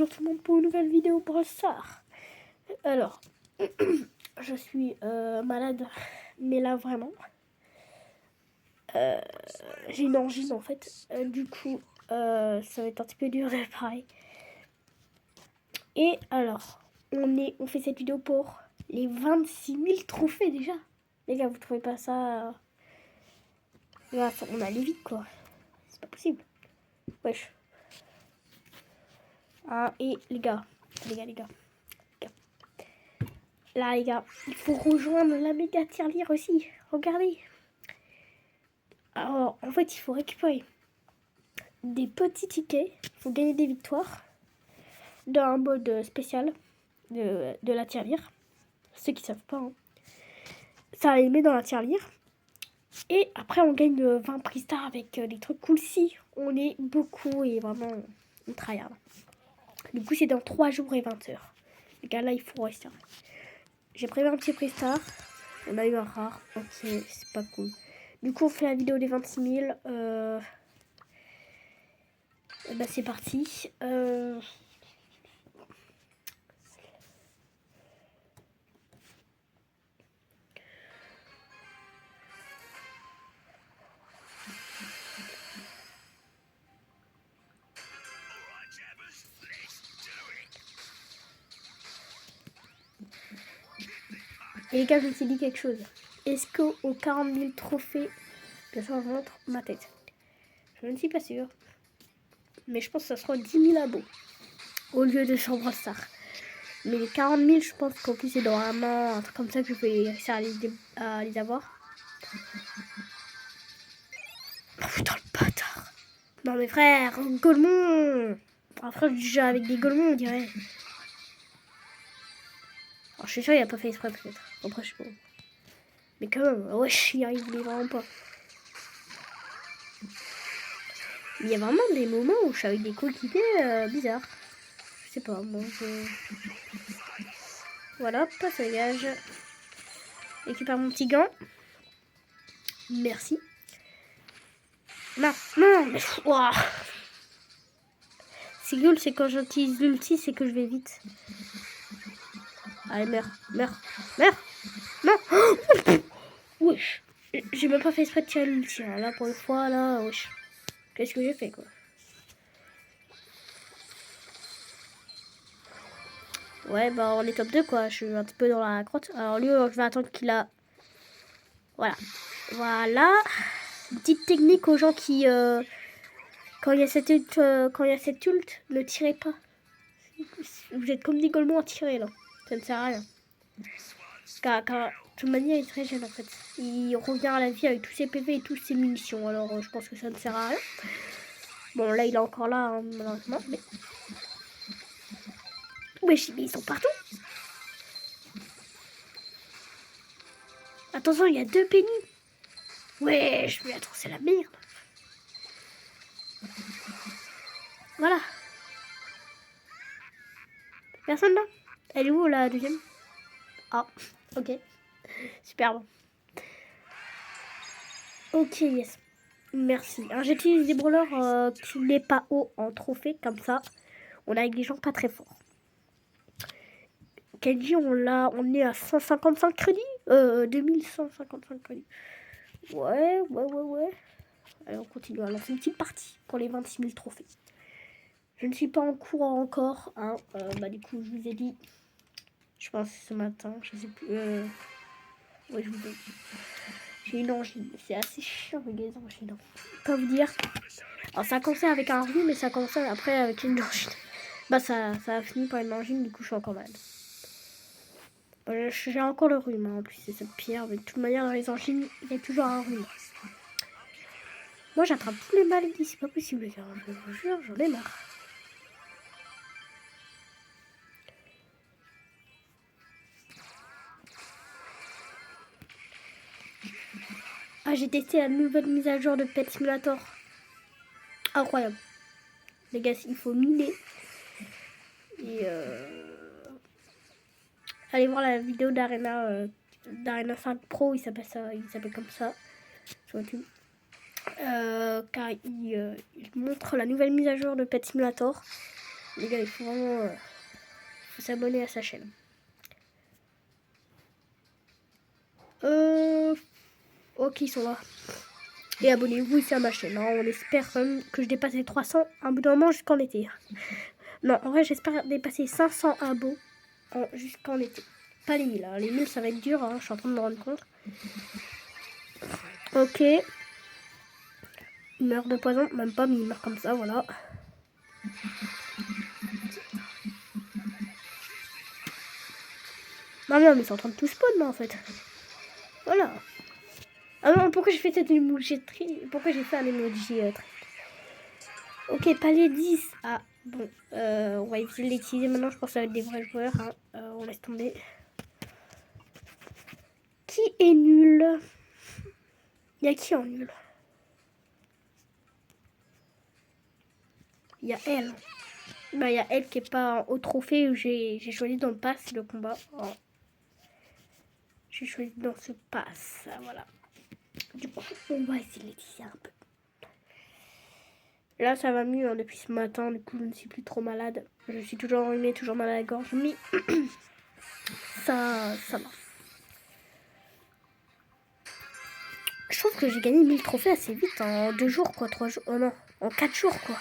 Bonjour tout le monde pour une nouvelle vidéo Brawl Stars. Alors, je suis malade, mais là vraiment, j'ai une angine en fait. Du coup, ça va être un petit peu dur de parler. Et alors, on fait cette vidéo pour les 26 000 trophées déjà. Les gars, vous trouvez pas ça là, on allait vite quoi. C'est pas possible. Wesh. Ah, et les gars. Là, les gars, il faut rejoindre la méga tirelire aussi. Regardez. Alors, en fait, il faut récupérer des petits tickets. Il faut gagner des victoires dans un mode spécial de la tirelire. Ceux qui savent pas, hein. Ça les met dans la tirelire. Et après, on gagne 20 prix stars avec des trucs cool si on est beaucoup et vraiment on tryhard. Du coup, c'est dans 3 jours et 20 heures. Les gars, là, il faut rester. J'ai prévu un petit prix star. On a eu un rare. Ok, c'est pas cool. Du coup, on fait la vidéo des 26 000. Bah, c'est parti. Et les gars, je me suis dit quelque chose. Est-ce qu'aux 40 000 trophées, bien sûr, je montre ma tête. Je ne suis pas sûre. Mais je pense que ça sera 10 000 abos au lieu de chambre star. Mais les 40 000, je pense qu'en plus, c'est dans un an, un truc comme ça que je vais réussir à les avoir. Oh putain, le bâtard. Non, mais frère, Golemon. Après, je joue avec des Golemons, on dirait. Alors, je suis sûre, il a pas fait exprès, peut-être. Après, je sais pas. Mais quand même, wesh, il arrive vraiment pas. Il y a vraiment des moments où je suis avec des coéquipiers bizarres. Je sais pas, moi je... Voilà, pas ça dégage. Récupère mon petit gant. Merci. Non, non, mais... Wow. C'est cool, c'est quand j'utilise l'ulti, c'est que je vais vite. Allez, meurs. Non. Wesh. J'ai même pas fait exprès de tirer l'ulti. Là, pour une fois, là, wesh. Qu'est-ce que j'ai fait, quoi? Ouais, bah on est top 2 quoi, je suis un petit peu dans la crotte. Alors lui, je vais attendre qu'il a... Voilà. Voilà. Petite technique aux gens qui... quand il y a cette ult, ne tirez pas. Vous êtes comme des Golemons à tirer là. Ça ne sert à rien. Car de toute manière, il est très jeune en fait. Il revient à la vie avec tous ses PV et toutes ses munitions. Alors je pense que ça ne sert à rien. Bon là, il est encore là, hein, malheureusement. Mais... Wesh, mais ils sont partout. Attention, il y a 2 Penny. Wesh, mais attends, c'est la merde. Voilà. Personne là? Elle est où la deuxième? Ah, ok. Super bon. Ok, yes. Merci. J'utilise des brawlers qui n'est pas haut en trophée, comme ça. On a avec des gens pas très forts. Kenji, on est à 155 crédits 2155 crédits. Ouais. Allez, on continue. Alors, c'est une petite partie pour les 26 000 trophées. Je ne suis pas en cours encore. Hein. Bah, du coup, je vous ai dit. Je pense ce matin. Je sais plus. Ouais, je vous ai dit. J'ai une angine. C'est assez chiant, les angines. Pas vous dire. Alors, ça a commencé avec un rhume, mais ça a commencé après avec une angine. Bah, ça a fini par une angine, du coup, je suis encore malade. J'ai encore le rhume, hein. En plus, c'est cette pierre. Mais de toute manière, dans les angines, il y a toujours un rhume. Moi, j'attrape tous les maladies. C'est pas possible, les gars. Je vous jure, j'en ai marre. Ah, j'ai testé la nouvelle mise à jour de Pet Simulator. Incroyable. Les gars, il faut miner. Et allez voir la vidéo d'Arena 5 Pro, il s'appelle comme ça sur YouTube. Car il montre la nouvelle mise à jour de Pet Simulator. Les gars, il faut vraiment faut s'abonner à sa chaîne. Ok, ils sont là. Et abonnez-vous ici à ma chaîne. Hein. On espère quand même que je dépasse les 300 à un bout d'un moment jusqu'en été. Non, en vrai, j'espère dépasser 500 abos jusqu'en été. Pas les 1000. Hein. Les 1000, ça va être dur. Hein. Je suis en train de me rendre compte. Ok. Il meurt de poison. Même pas, mais il meurt comme ça, voilà. Non, mais ils sont en train de tout spawn, là, en fait. Voilà. Ah non, pourquoi j'ai fait cette emoji pourquoi j'ai fait un emoji Ok, palier 10. Ah, bon. On va essayer de l'utiliser maintenant. Je pense que ça va être des vrais joueurs. Hein. On laisse tomber. Qui est nul? Il y a qui en nul? Il y a elle. Bah, il y a elle qui est pas au trophée où j'ai choisi dans le pass le combat. Oh. J'ai choisi dans ce pass. Voilà. Du coup, on va essayer de l'utiliser un peu. Là, ça va mieux hein, depuis ce matin. Du coup, je ne suis plus trop malade. Je suis toujours enrhumée, toujours mal à la gorge. Mais ça va. Je trouve que j'ai gagné 1000 trophées assez vite. En 2 jours, quoi. 3 jours. Oh non, en 4 jours, quoi.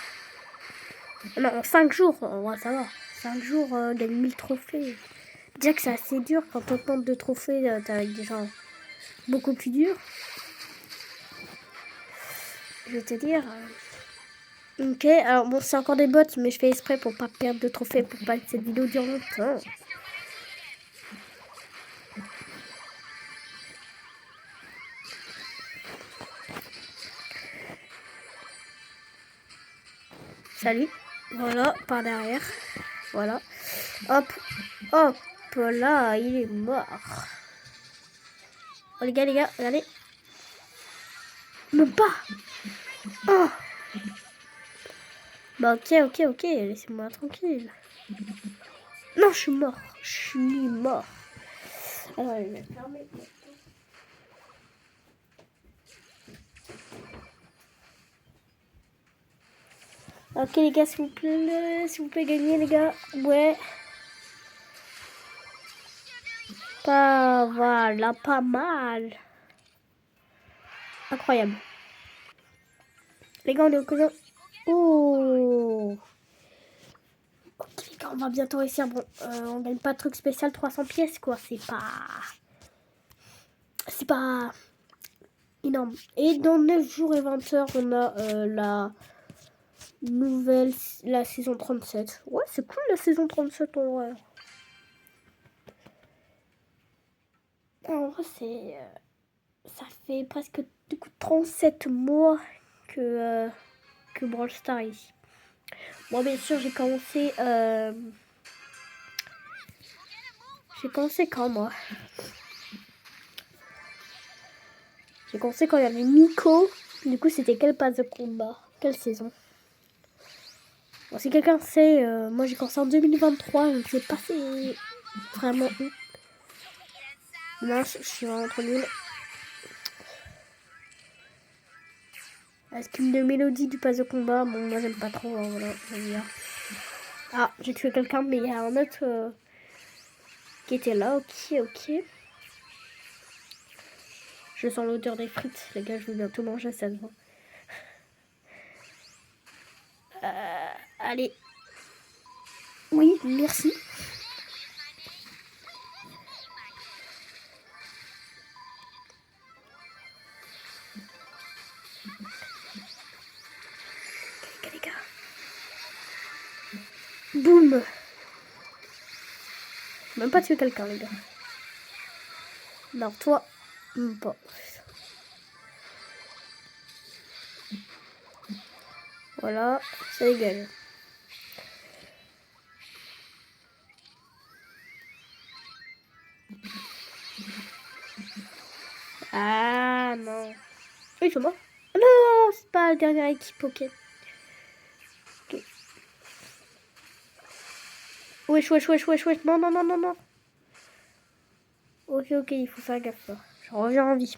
Oh non, en 5 jours. Ouais, ça va. 5 jours, gagner 1000 trophées. Déjà que c'est assez dur. Quand on tente de trophées, t'es avec des gens beaucoup plus durs. Je vais te dire. Ok, alors bon, c'est encore des bots, mais je fais exprès pour pas perdre de trophées, pour pas que cette vidéo dure longtemps. Salut. Voilà, par derrière. Voilà. Hop, hop, là, il est mort. Oh les gars, regardez. Même pas. Oh. Bah ok, laissez-moi tranquille. Non, je suis mort. Alors, je vais fermer. Ok les gars, s'il vous plaît, gagner les gars. Ouais. Voilà, pas mal. Incroyable. Les gars, on est au cousin. Oh. Ok les gars, on va bientôt réussir. Bon, on gagne pas de truc spécial 300 pièces quoi. C'est pas énorme. Et dans 9 jours et 20 heures, on a la saison 37. Ouais, c'est cool la saison 37 en vrai. En vrai, ça fait presque du coup 37 mois que Brawl Stars ici. Moi, bien sûr, j'ai commencé quand, moi? J'ai commencé quand il y avait Nico. Du coup, c'était quel pass de combat? Quelle saison? Bon, si quelqu'un sait, moi j'ai commencé en 2023. Je ne sais pas c'est vraiment où. Mince, je suis vraiment trop nulle. La skin de mélodie du pass de combat, bon, moi j'aime pas trop. Hein, voilà, j'aime bien. Ah, j'ai tué quelqu'un, mais il y a un autre qui était là. Ok. Je sens l'odeur des frites. Les gars, je vais bientôt manger, ça se voit. Allez. Oui, merci. Les gars. Boum. Même pas tuer quelqu'un, les gars. Non, toi, même pas. Voilà, ça dégage. Ah non. Oui, ils sont morts. Oh, non, c'est pas la dernière équipe, ok. Wesh. Non. Ok, il faut faire gaffe. Là. Je reviens en vie.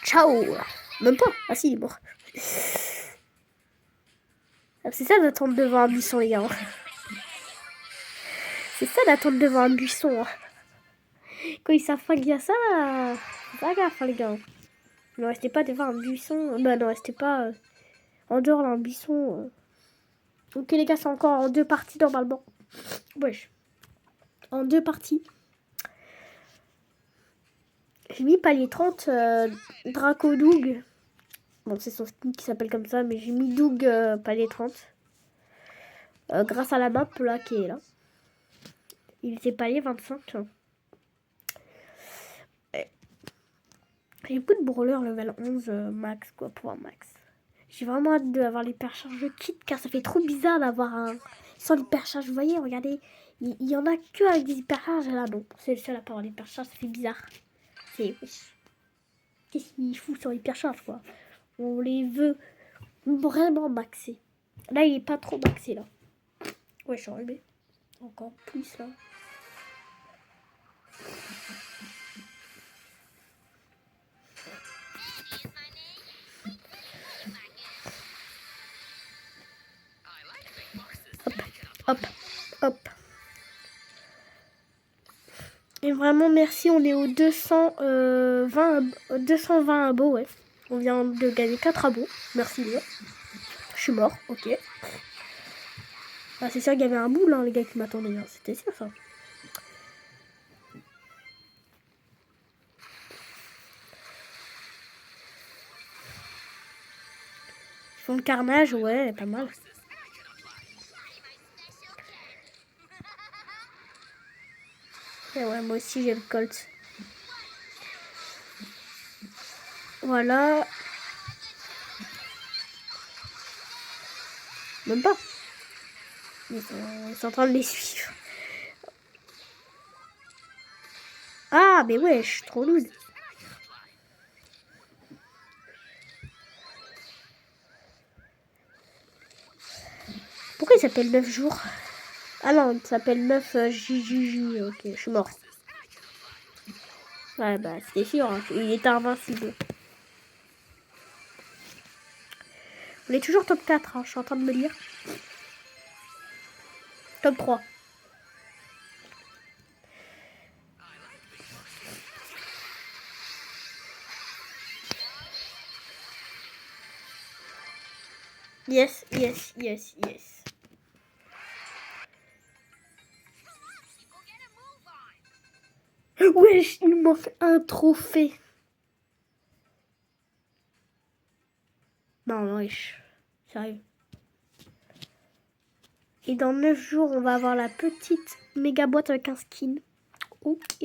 Ciao. Même pas. Ah si, il est mort. C'est ça d'attendre devant un buisson, les gars. C'est ça d'attendre devant un buisson. Quand ils savent pas qu'il y a ça, pas gaffe, les gars. Ne restez pas devant un buisson. Bah, ne restez pas en dehors d'un buisson. Ok, les gars, c'est encore en 2 parties normalement. Wesh. En 2 parties. J'ai mis palier 30 Draco Doug. Bon, c'est son skin qui s'appelle comme ça, mais j'ai mis Doug palier 30. Grâce à la map là qui est là. Il était palier 25. J'ai beaucoup de brawlers level 11 max, quoi, pour un max. J'ai vraiment hâte d'avoir l'hypercharge de kit, car ça fait trop bizarre d'avoir un sans l'hypercharge. Vous voyez, regardez, il y en a que avec des hypercharges, et là non. C'est le seul à pas avoir l'hypercharge, ça fait bizarre. C'est... Qu'est-ce qu'il fout sur l'hypercharge, quoi? On les veut vraiment maxés. Là, il est pas trop maxé, là. Ouais, je suis enrhumée. Encore plus, là. Hop, hop. Et vraiment, merci, on est au 220 abos, ouais. On vient de gagner 4 abos. Merci, les gars. Je suis mort, ok. Ah, c'est sûr qu'il y avait un boule, hein, les gars, qui m'attendaient. Hein. C'était sûr, ça. Ils font le carnage, ouais, pas mal. Et ouais, moi aussi, j'ai le Colt. Voilà. Même pas. Ils sont en train de les suivre. Ah, mais ouais, je suis trop lourde. Pourquoi il s'appelle 9 jours? Ah non, il s'appelle 9 JJJ. Ok, je suis mort. Ouais, bah, c'était sûr. Hein. Il était invincible. On est toujours top 4, hein, je suis en train de me lire. Top 3. Yes, yes, yes, yes. Wesh, il me manque un trophée. Non, wesh. Sérieux. Et dans 9 jours, on va avoir la petite méga boîte avec un skin. Ok.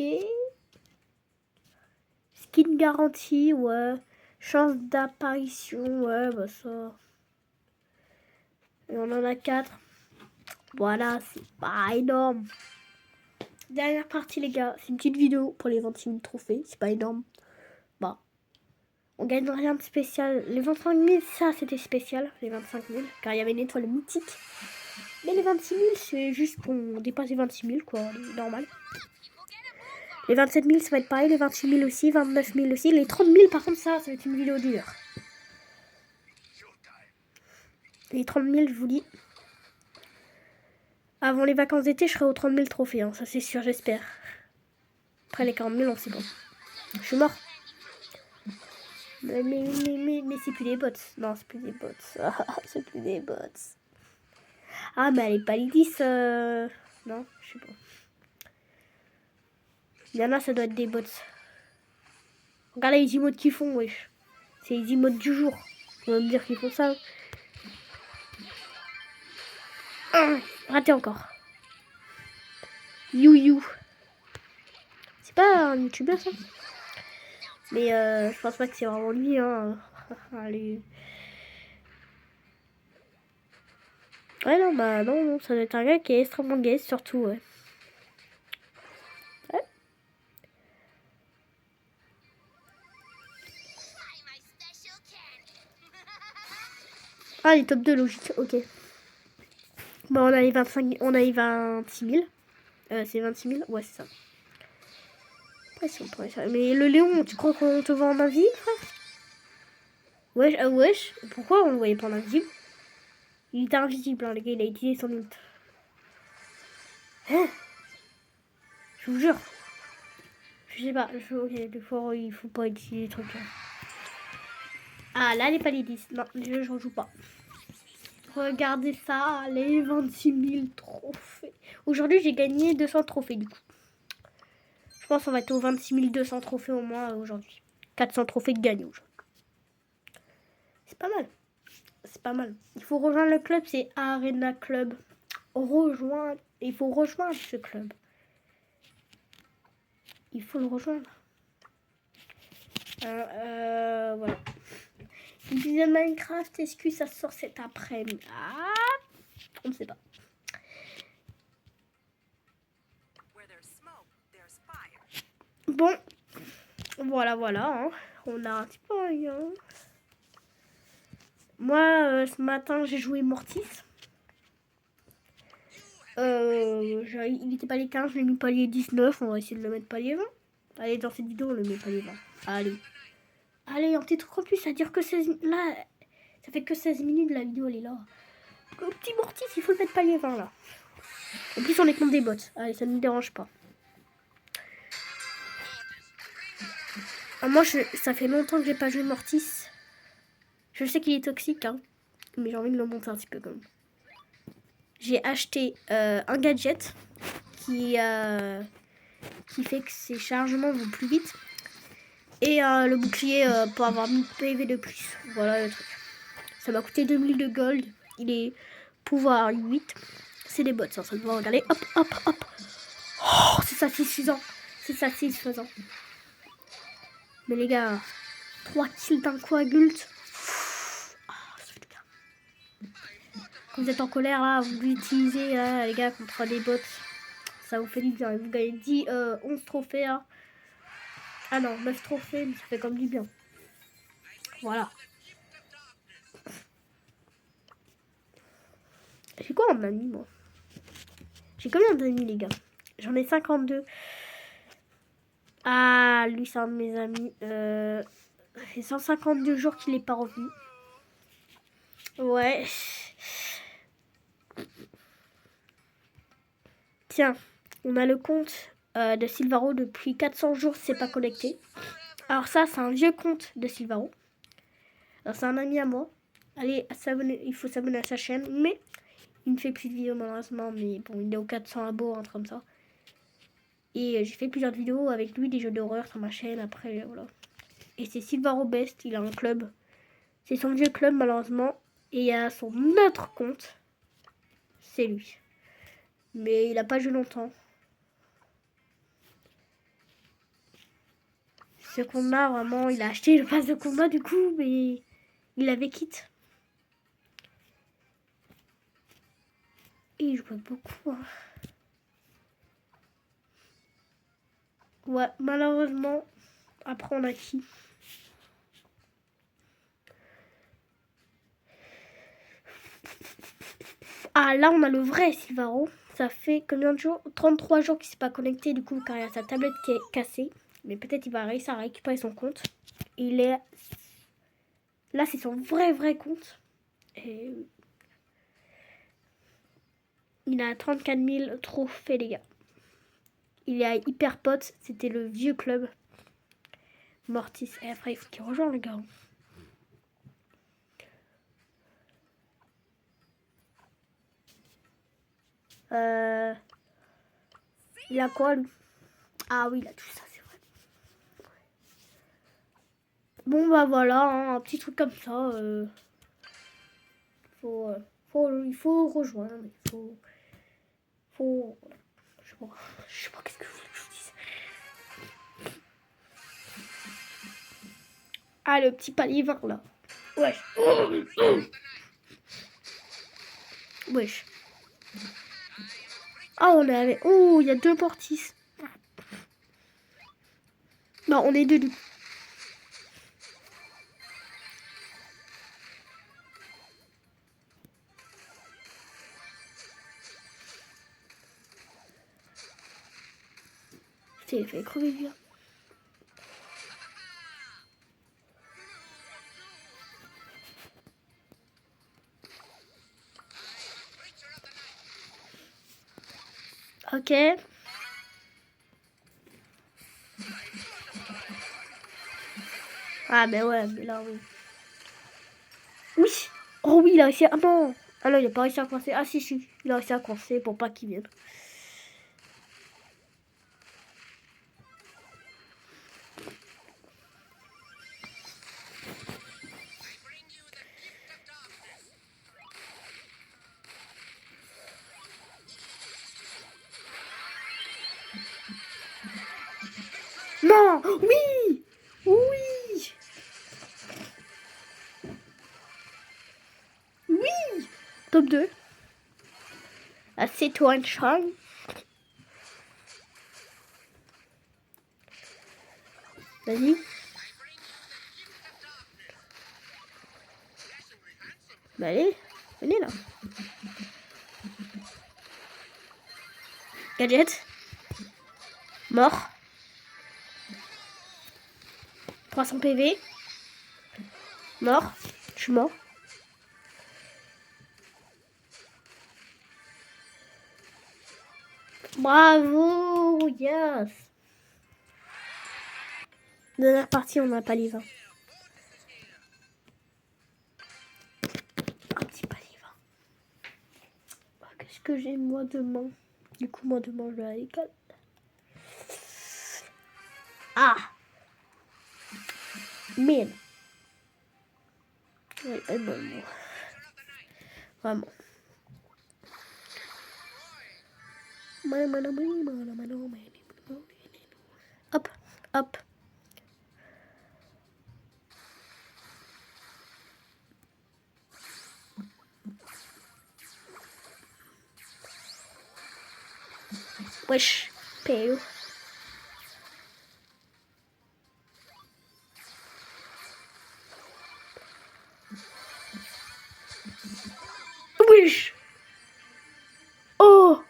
Skin garantie, ouais. Chance d'apparition, ouais, bah ça. Et on en a 4. Voilà, c'est pas énorme. Dernière partie, les gars. C'est une petite vidéo pour les 26 000 trophées. C'est pas énorme. Bah. On gagne rien de spécial. Les 25 000, ça, c'était spécial. Les 25 000. Car il y avait une étoile mythique. Mais les 26 000, c'est juste qu'on dépasse les 26 000, quoi. Normal. Les 27 000, ça va être pareil. Les 28 000 aussi. 29 000 aussi. Les 30 000, par contre, ça va être une vidéo d'1 heure. Les 30 000, je vous dis. Avant les vacances d'été, je serai aux 30 000 trophées. Hein. Ça, c'est sûr, j'espère. Après les 40 000, on sait pas. Je suis mort. Mais c'est plus des bots. Non, c'est plus des bots. C'est plus des bots. Ah, mais elle est pas les 10. Non, je sais pas. Il y en a, ça doit être des bots. Regarde les emotes qu'ils font, wesh. C'est les emotes du jour. On va me dire qu'ils font ça. Raté encore. You. C'est pas un youtubeur, ça? Mais je pense pas que c'est vraiment lui, hein. Allez. Ouais, non, bah non, ça doit être un gars qui est extrêmement gay, surtout, ouais. Ah, les top 2, logique, ok. Bah, on a les 26 000. C'est 26 000, ouais, c'est ça. Après, si on pourrait faire... Mais le Léon, tu crois qu'on te voit en invisible, frère? Wesh, wesh. Pourquoi on le voyait pas en invisible? Il était invisible, hein, les gars, il a utilisé son ult. Hein? Je vous jure. Je sais pas, ok, des fois il faut pas utiliser les trucs. Hein. Ah là, les paliers 10. Non, je rejoue pas. Regardez ça, les 26 000 trophées. Aujourd'hui, j'ai gagné 200 trophées du coup. Je pense qu'on va être aux 26 200 trophées au moins aujourd'hui. 400 trophées de gagnés aujourd'hui. C'est pas mal. C'est pas mal. Il faut rejoindre le club, c'est Arena Club. Rejoindre. Il faut rejoindre ce club. Il faut le rejoindre. Voilà. Une vidéo de Minecraft, est-ce que ça sort cet après-midi? Ah, on ne sait pas. Bon, voilà. Hein. On a un petit peu rien. Moi, ce matin, j'ai joué Mortis. Il n'était palier 15, je l'ai mis palier 19. On va essayer de le mettre palier 20. Allez, dans cette vidéo, on le met palier 20. Allez, un petit truc en plus, ça dure que 16 là. Ça fait que 16 minutes, la vidéo, elle est là. Le petit Mortis, il faut le mettre palier 20, là. En plus, on est contre des bots. Allez, ça ne me dérange pas. Moi, ça fait longtemps que j'ai pas joué Mortis. Je sais qu'il est toxique, hein. Mais j'ai envie de le monter un petit peu, quand même. J'ai acheté un gadget qui fait que ses chargements vont plus vite. Et le bouclier pour avoir 1000 PV de plus. Voilà le truc. Ça m'a coûté 2000 de gold. Il est pouvoir 8. C'est des bots, ça se voit. Regardez. Hop. Oh, c'est ça, c'est suffisant. Mais les gars, 3 kills d'un coagulte. Oh, ça fait du bien. Quand vous êtes en colère, là, vous l'utilisez, là, les gars, contre des bots. Ça vous fait du bien. Vous gagnez 11 trophées, hein. Ah non, 9 trophées, mais ça fait comme du bien. Voilà. J'ai quoi en amis, moi? J'ai combien d'amis, les gars? J'en ai 52. Ah, lui, c'est un de mes amis. Ça fait 152 jours qu'il n'est pas revenu. Ouais. Tiens, on a le compte de Silvaro depuis 400 jours, c'est pas connecté. Alors ça, c'est un vieux compte de Silvaro. Alors c'est un ami à moi. Allez, il faut s'abonner à sa chaîne. Mais il ne fait plus de vidéos malheureusement. Mais bon, il est aux 400 abos, un truc comme ça. Et j'ai fait plusieurs vidéos avec lui, des jeux d'horreur sur ma chaîne. Après, voilà. Et c'est Silvaro Best, il a un club. C'est son vieux club malheureusement. Et il y a son autre compte. C'est lui. Mais il n'a pas joué longtemps. Ce qu'on a vraiment, il a acheté le pass de combat du coup, mais il avait quitte. Et il jouait beaucoup. Hein. Ouais, malheureusement, après on a qui? Ah là on a le vrai Silvaro. Ça fait combien de jours? 33 jours qu'il s'est pas connecté du coup car il y a sa tablette qui est cassée. Mais peut-être il va réussir à récupérer son compte. Il est... Là c'est son vrai compte. Et... Il a 34 000 trophées les gars. Il est à Hyperpote, c'était le vieux club. Mortis. Et après il faut qu'il rejoigne le gars. Il a quoi lui? Ah oui, il a tout ça, c'est vrai. Bon bah voilà, hein, un petit truc comme ça. Il faut rejoindre. Faut. Je sais pas qu'est-ce que je voulais que je vous dise. Ah le petit palier vert là. Wesh. Wesh. Ah on est avec. Oh il y a 2 Mortis. Non on est 2 du coup. Putain, il fait crever bien. Ok. Ah, mais ouais, mais là, oui. Oui. Oh oui, il a réussi à... Ah non. Ah non, il a pas réussi à coincer. Ah si, si. Il a réussi à coincer pour pas qu'il vienne. Non. Oui. Oui. Oui. Top 2. Ah, c'est toi, Chang. Vas-y. Bah allez. Venez là. Gadget. Mort. 300 PV. Mort. Je suis mort. Bravo. Yes. Dernière partie, on n'a pas les 20. Un petit pas les 20. Oh, qu'est-ce que j'ai moi demain? Du coup, moi demain, je vais à l'école. Ah. Merde. Oui, vraiment. Vraiment. Hop, hop. Wesh, PO. Wesh. Oh.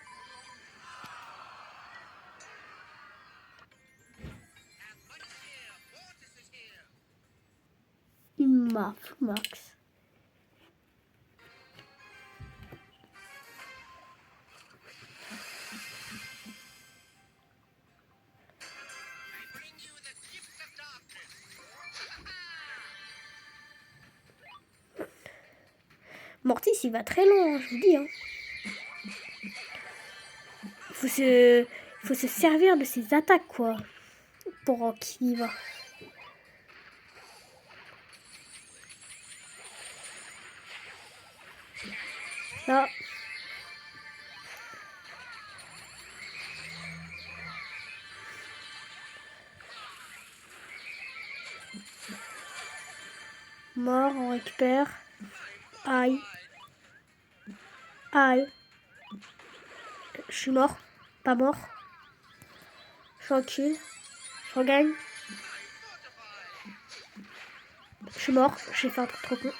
Max. Mortis, il va très loin, je vous dis. Hein. Il faut se servir de ses attaques, quoi. Pour qu'il y va. Là. Mort, on récupère. Aïe. Aïe. Je suis mort. Pas mort. Je recule. Je regagne. Je suis mort. J'ai fait un truc trop con.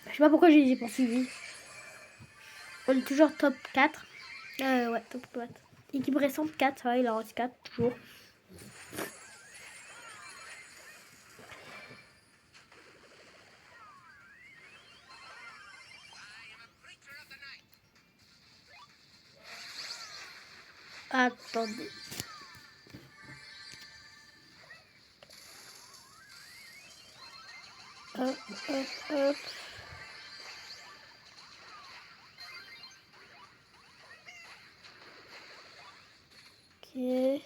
Je sais pas pourquoi j'ai poursuivi. On est toujours top 4. Ouais, top 4. Équipe récente 4, ouais, il en reste 4 toujours. Attendez. Hop, hop, hop. Ok.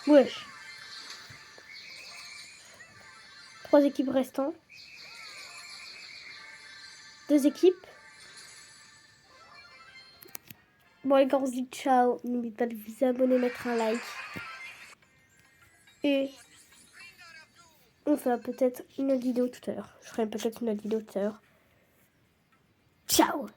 Wesh. 3 équipes restantes. 2 équipes. Bon les gars, on se dit ciao. N'oubliez pas de vous abonner, mettre un like. Et on fera peut-être une autre vidéo tout à l'heure. Je ferai peut-être une autre vidéo tout à l'heure. Ciao.